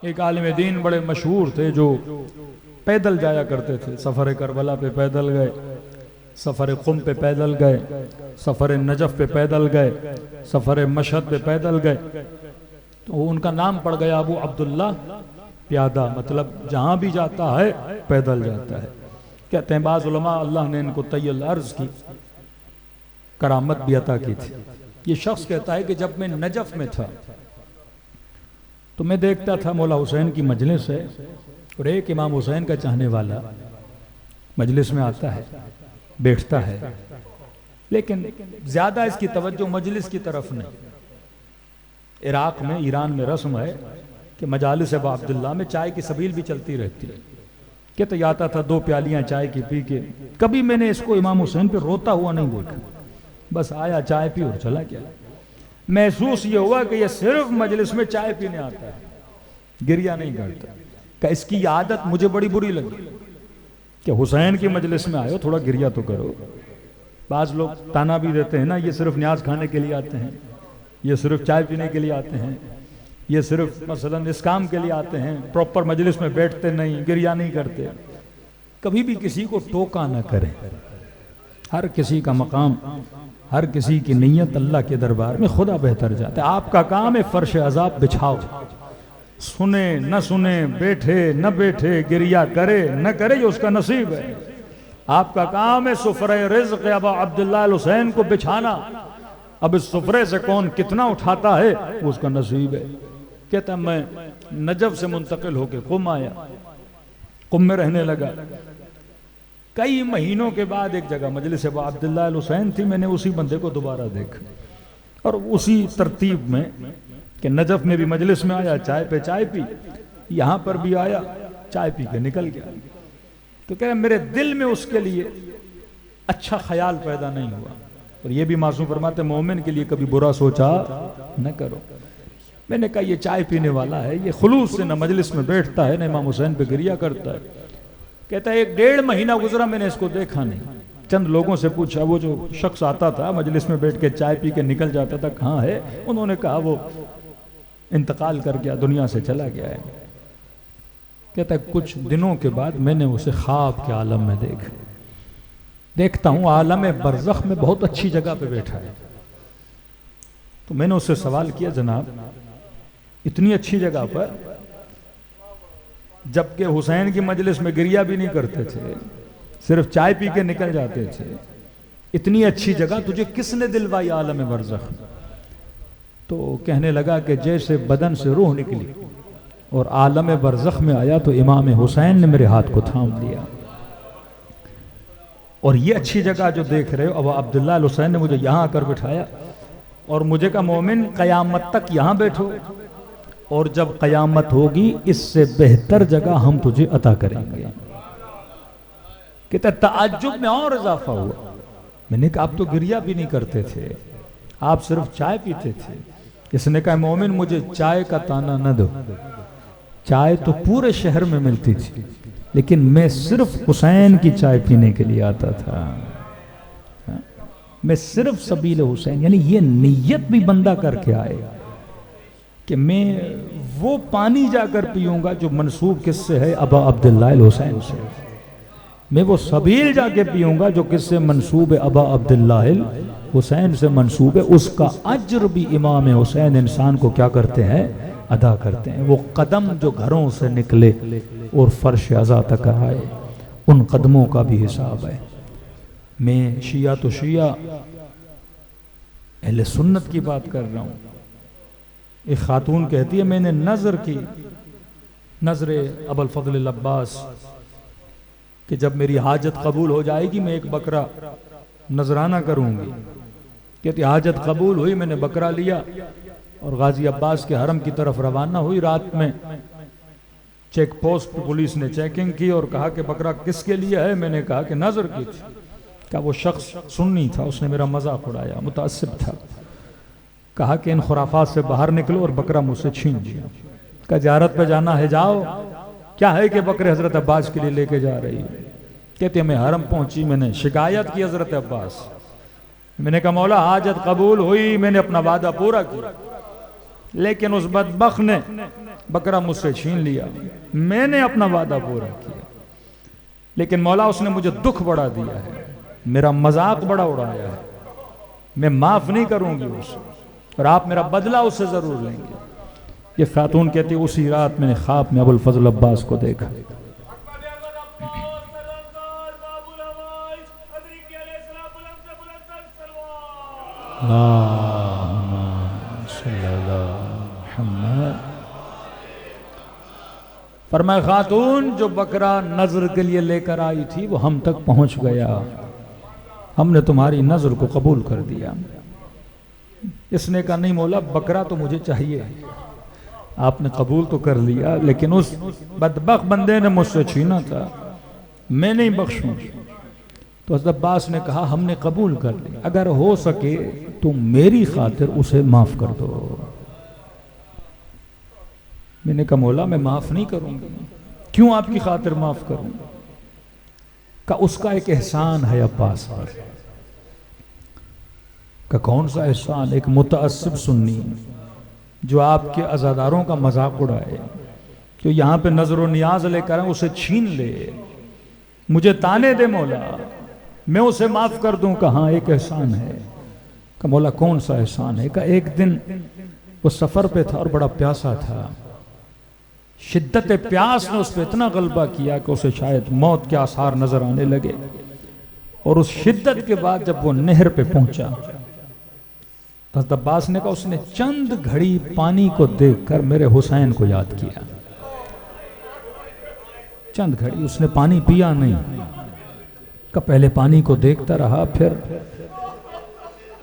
ایک عالم دین بڑے مشہور تھے جو پیدل جایا کرتے تھے، سفر کربلا پہ پیدل گئے، سفر قم پہ پیدل گئے، سفر نجف پہ پیدل گئے، سفر مشہد پہ پیدل گئے، تو ان کا نام پڑ گیا ابو عبداللہ پیادہ، مطلب جہاں بھی جاتا ہے پیدل جاتا ہے۔ کہتے ہیں بعض علماء اللہ نے ان کو طی الارض کی کرامت بھی عطا کی تھی۔ یہ شخص کہتا ہے کہ جب میں نجف میں تھا تو میں دیکھتا تھا مولا حسین کی مجلس ہے اور ایک امام حسین کا چاہنے والا مجلس میں آتا ہے، بیٹھتا ہے، لیکن زیادہ اس کی توجہ مجلس کی طرف نہیں۔ عراق میں، ایران میں رسم ہے کہ مجالس ابو عبداللہ میں چائے کی سبیل بھی چلتی رہتی ہے۔ کہتا یہ آتا تھا 2 پیالیاں چائے کی پی کے، کبھی میں نے اس کو امام حسین پہ روتا ہوا نہیں دیکھا، بس آیا چائے پی اور چلا گیا۔ محسوس یہ ہوا کہ یہ صرف مجلس میں چائے پینے آتا ہے، گریہ نہیں کرتا۔ کہ اس کی عادت مجھے بڑی بری لگی کہ حسین کی مجلس میں آئے ہو، تھوڑا گریہ تو کرو۔ بعض لوگ تانا بھی دیتے ہیں نا، یہ صرف نیاز کھانے کے لیے آتے ہیں، یہ صرف چائے پینے کے لیے آتے ہیں، یہ صرف مثلا اس کام کے لیے آتے ہیں، پراپر مجلس میں بیٹھتے نہیں، گریہ نہیں کرتے۔ کبھی بھی کسی کو ٹوکا نہ کریں، ہر کسی کا مقام، ہر کسی کی نیت اللہ کے دربار میں خدا بہتر جاتا ہے۔ آپ کا کام ہے فرش عذاب بچھاؤ، سنے نہ سنے، بیٹھے نہ بیٹھے، گریہ کرے نہ کرے، یہ اس کا نصیب ہے۔ آپ کا کام ہے سفرہ رزق ابا عبداللہ الحسین کو بچھانا، اب اس سفرے سے کون کتنا اٹھاتا ہے وہ اس کا نصیب ہے۔ کہتا ہے میں نجف سے منتقل ہو کے قم آیا، قم میں رہنے لگا۔ کئی مہینوں کے بعد ایک جگہ مجلس ابو عبداللہ الحسین تھی، میں نے اسی بندے کو دوبارہ دیکھا، اور اسی ترتیب میں کہ نجف میں بھی مجلس میں آیا، چائے پہ چائے پی، یہاں پر بھی آیا، چائے پی کے نکل گیا۔ تو کہہ رہے میرے دل میں اس کے لیے اچھا خیال پیدا نہیں ہوا، اور یہ بھی معصوم فرماتے مومن کے لیے کبھی برا سوچا نہ کرو۔ میں نے کہا یہ چائے پینے والا ہے، یہ خلوص سے نہ مجلس میں بیٹھتا ہے نہ امام حسین پہ گریہ کرتا ہے۔ کہتا ہے 1.5 مہینہ گزرا میں نے اس کو دیکھا نہیں۔ چند لوگوں سے پوچھا، وہ جو شخص آتا تھا مجلس میں بیٹھ کے چائے پی کے نکل جاتا تھا کہاں ہے؟ انہوں نے کہا وہ انتقال کر گیا، دنیا سے چلا گیا ہے۔ کہتا ہے کچھ دنوں کے بعد میں نے اسے خواب کے عالم میں دیکھتا ہوں عالم برزخ میں بہت اچھی جگہ پہ بیٹھا ہے۔ تو میں نے اس سے سوال کیا جناب اتنی اچھی جگہ پر، جبکہ حسین کی مجلس میں گریہ بھی نہیں کرتے تھے، صرف چائے پی کے نکل جاتے تھے، اتنی اچھی جگہ تجھے کس نے دلوائی عالم برزخ؟ تو کہنے لگا کہ جیسے بدن سے روح نکلی اور عالم برزخ میں آیا تو امام حسین نے میرے ہاتھ کو تھام لیا، اور یہ اچھی جگہ جو دیکھ رہے ہو ابو عبداللہ الحسین نے مجھے یہاں کر بٹھایا، اور مجھے کہا مومن قیامت تک یہاں بیٹھو، اور جب قیامت ہوگی اس سے بہتر جگہ ہم تجھے عطا کریں گے۔ کہتا تعجب میں اور اضافہ ہوا، میں نے کہا آپ تو گریہ بھی نہیں کرتے تھے، آپ صرف چائے پیتے تھے۔ اس نے کہا مومن مجھے چائے کا تانا نہ دو، چائے تو پورے شہر میں ملتی تھی، لیکن میں صرف حسین کی چائے پینے کے لیے آتا تھا، میں صرف سبیل حسین، یعنی یہ نیت بھی بندہ کر کے آئے کہ میں وہ پانی جا کر پیوں گا جو منسوب کس سے ہے؟ ابا عبداللہ الحسین سے۔ میں وہ سبیل جا کے پیوں گا جو کس سے منسوب ہے؟ ابا عبداللہ الحسین سے منسوب ہے۔ اس کا اجر بھی امام حسین انسان کو کیا کرتے ہیں؟ ادا کرتے ہیں۔ وہ قدم جو گھروں سے نکلے اور فرش عزا تک آئے، ان قدموں کا بھی حساب ہے۔ میں شیعہ تو شیعہ، اہل سنت کی بات کر رہا ہوں۔ ایک خاتون کہتی ہے میں نے نظر کی، نظر ابو الفضل العباس، کہ جب میری حاجت قبول ہو جائے گی میں ایک بکرا نذرانہ کروں گی۔ کہتی حاجت قبول ہوئی، میں نے بکرا لیا اور غازی عباس کے حرم کی طرف روانہ ہوئی۔ رات میں چیک پوسٹ پولیس نے چیکنگ کی اور کہا کہ بکرا کس کے لیے ہے؟ میں نے کہا کہ نظر کی تھی۔ کہا وہ شخص سنی تھا، اس نے میرا مذاق اڑایا، متعصب تھا۔ کہا کہ ان خرافات سے باہر نکلو اور بکرا مجھ سے چھین لیا۔ کہا زیارت پہ جانا ہے جاؤ، کیا ہے کہ بکرے حضرت عباس کے لیے لے کے جا رہی ہے؟ کہتے ہیں میں حرم پہنچی، میں نے شکایت کی حضرت عباس، میں نے کہا مولا حاجت قبول ہوئی، میں نے اپنا وعدہ پورا کیا، لیکن اس بدبخت نے بکرا مجھ سے چھین لیا، میں نے اپنا وعدہ پورا کیا، لیکن مولا اس نے مجھے دکھ بڑا دیا ہے، میرا مذاق بڑا اڑایا ہے، میں معاف نہیں کروں گی اسے، اور آپ میرا بدلہ اس سے ضرور لیں گے۔ یہ خاتون کہتی اسی رات میں نے خواب میں ابو الفضل عباس کو دیکھا۔ فرمایا خاتون جو بکرا نظر کے لیے لے کر آئی تھی وہ ہم تک پہنچ گیا، ہم نے تمہاری نظر کو قبول کر دیا۔ اس نے کہا نہیں مولا بکرا تو مجھے چاہیے، آپ نے قبول تو کر لیا لیکن اس بدبخت بندے نے مجھ سے چھینا تھا، میں نہیں بخشوں۔ تو حضرت عباس نے کہا ہم نے قبول کر لیا، اگر ہو سکے تو میری خاطر اسے معاف کر دو۔ میں نے کہا مولا میں معاف نہیں کروں گا، کیوں آپ کی خاطر معاف کروں؟ کہ اس کا ایک احسان ہے عباس پر۔ کہ کون سا احسان؟ ایک متعصب سنی جو آپ کے عزاداروں کا مذاق اڑائے، جو یہاں پہ نظر و نیاز لے کر اسے چھین لے، مجھے تانے دے مولا، میں اسے معاف کر دوں۔ کہاں ایک احسان ہے۔ کہ مولا کون سا احسان ہے؟ کہ ایک دن وہ سفر پہ تھا اور بڑا پیاسا تھا، شدت پیاس نے اس پہ اتنا غلبہ کیا کہ اسے شاید موت کے آثار نظر آنے لگے، اور اس شدت کے بعد جب وہ نہر پہ پہنچا، حضرت عباس نے کہا اس نے چند گھڑی پانی کو دیکھ کر میرے حسین کو یاد کیا۔ چند گھڑی اس نے پانی پیا نہیں، کہ پہلے پانی کو دیکھتا رہا، پھر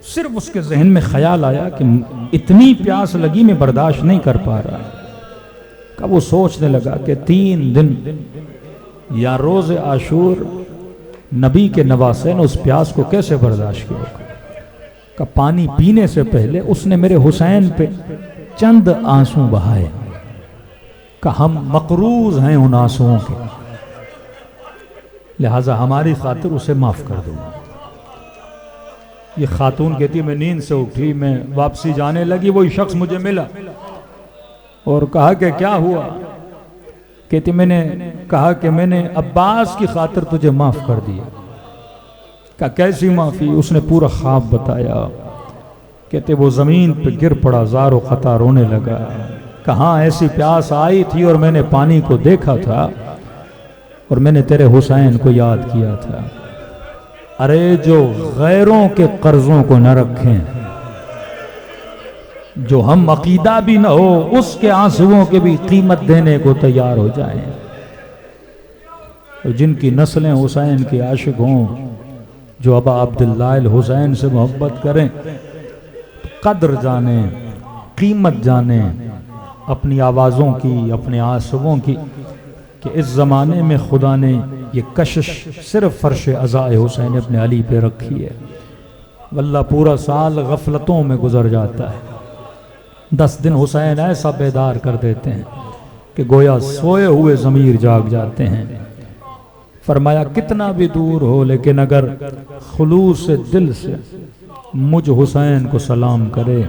صرف اس کے ذہن میں خیال آیا کہ اتنی پیاس لگی میں برداشت نہیں کر پا رہا۔ کہ وہ سوچنے لگا کہ 3 دن یا روز عاشور نبی کے نواسے نے اس پیاس کو کیسے برداشت کیا ہوگا۔ کہ پانی پینے سے پہلے اس نے میرے حسین پہ چند آنسو بہائے، کہ ہم مقروض ہیں ان آنسوؤں کے، لہٰذا ہماری خاطر اسے معاف کر دو۔ یہ خاتون کہتی میں نیند سے اٹھی، میں واپسی جانے لگی، وہی شخص مجھے ملا اور کہا کہ کیا ہوا؟ کہتی میں نے کہا کہ میں نے عباس کی خاطر تجھے معاف کر دیا۔ کہ کیسی معافی؟ اس نے پورا خواب بتایا۔ کہتے وہ زمین پہ گر پڑا، زار و قطع رونے لگا۔ کہاں ایسی پیاس آئی تھی اور میں نے پانی کو دیکھا تھا اور میں نے تیرے حسین کو یاد کیا تھا۔ ارے جو غیروں کے قرضوں کو نہ رکھیں، جو ہم عقیدہ بھی نہ ہو اس کے آنسوؤں کے بھی قیمت دینے کو تیار ہو جائیں، اور جن کی نسلیں حسین کے عاشق ہوں، جو ابا عبداللہ الحسین سے محبت کریں، قدر جانیں، قیمت جانیں اپنی آوازوں کی، اپنے آنسوؤں کی، کہ اس زمانے میں خدا نے یہ کشش صرف فرش عزائے حسین ابن علی پہ رکھی ہے، واللہ پورا سال غفلتوں میں گزر جاتا ہے، 10 دن حسین ایسا بیدار کر دیتے ہیں کہ گویا سوئے ہوئے ضمیر جاگ جاتے ہیں۔ فرمایا کتنا بھی دور ہو لیکن اگر خلوص دل سے مجھ حسین کو سلام کرے،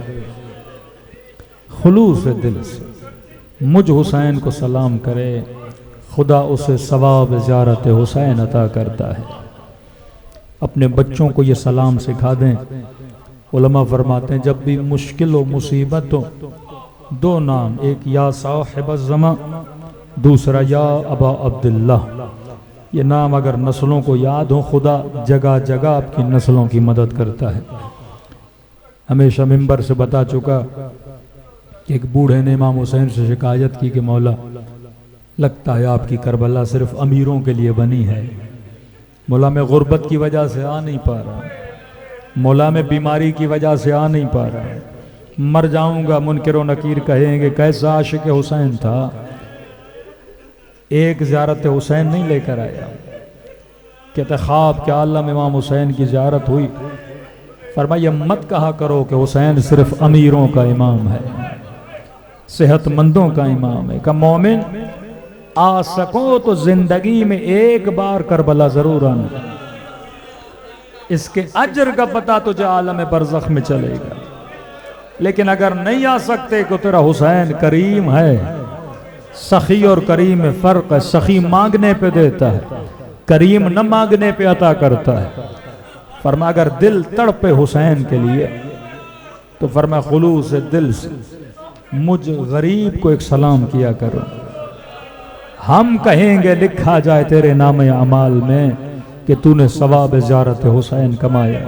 خلوص دل سے مجھ حسین کو سلام کرے، خدا اسے ثواب زیارت حسین عطا کرتا ہے۔ اپنے بچوں کو یہ سلام سکھا دیں۔ علماء فرماتے ہیں جب بھی مشکل و مصیبت ہو، 2 نام، ایک یا صاحب الزمان، دوسرا یا ابا عبداللہ، یہ نام اگر نسلوں کو یاد ہو، خدا جگہ جگہ آپ کی نسلوں کی مدد کرتا ہے۔ ہمیشہ منبر سے بتا چکا کہ ایک بوڑھے نے امام حسین سے شکایت کی کہ مولا لگتا ہے آپ کی کربلا صرف امیروں کے لیے بنی ہے، مولا میں غربت کی وجہ سے آ نہیں پا رہا، مولا میں بیماری کی وجہ سے آ نہیں پا رہا، مر جاؤں گا، منکر و نکیر کہیں گے کیسا عاشق حسین تھا، ایک زیارت حسین نہیں لے کر آیا۔ کہتے خواب کے عالم امام حسین کی زیارت ہوئی، فرمایا مت کہا کرو کہ حسین صرف امیروں کا امام ہے، صحت مندوں کا امام ہے، کہ مومن آ سکو تو زندگی میں ایک بار کربلا ضرور آنا، اس کے اجر کا پتہ تجھے عالم برزخ میں چلے گا۔ لیکن اگر نہیں آ سکتے کہ تیرا حسین کریم ہے. سخی اور کریم میں فرق ہے. سخی مانگنے پہ دیتا ہے، کریم نہ مانگنے پہ عطا کرتا ہے. فرما اگر دل تڑپے حسین کے لیے تو فرما خلوص دل سے مجھ غریب کو ایک سلام کیا کرو. ہم کہیں گے لکھا جائے تیرے نام اعمال میں کہ تو نے ثواب زیارت حسین کمایا.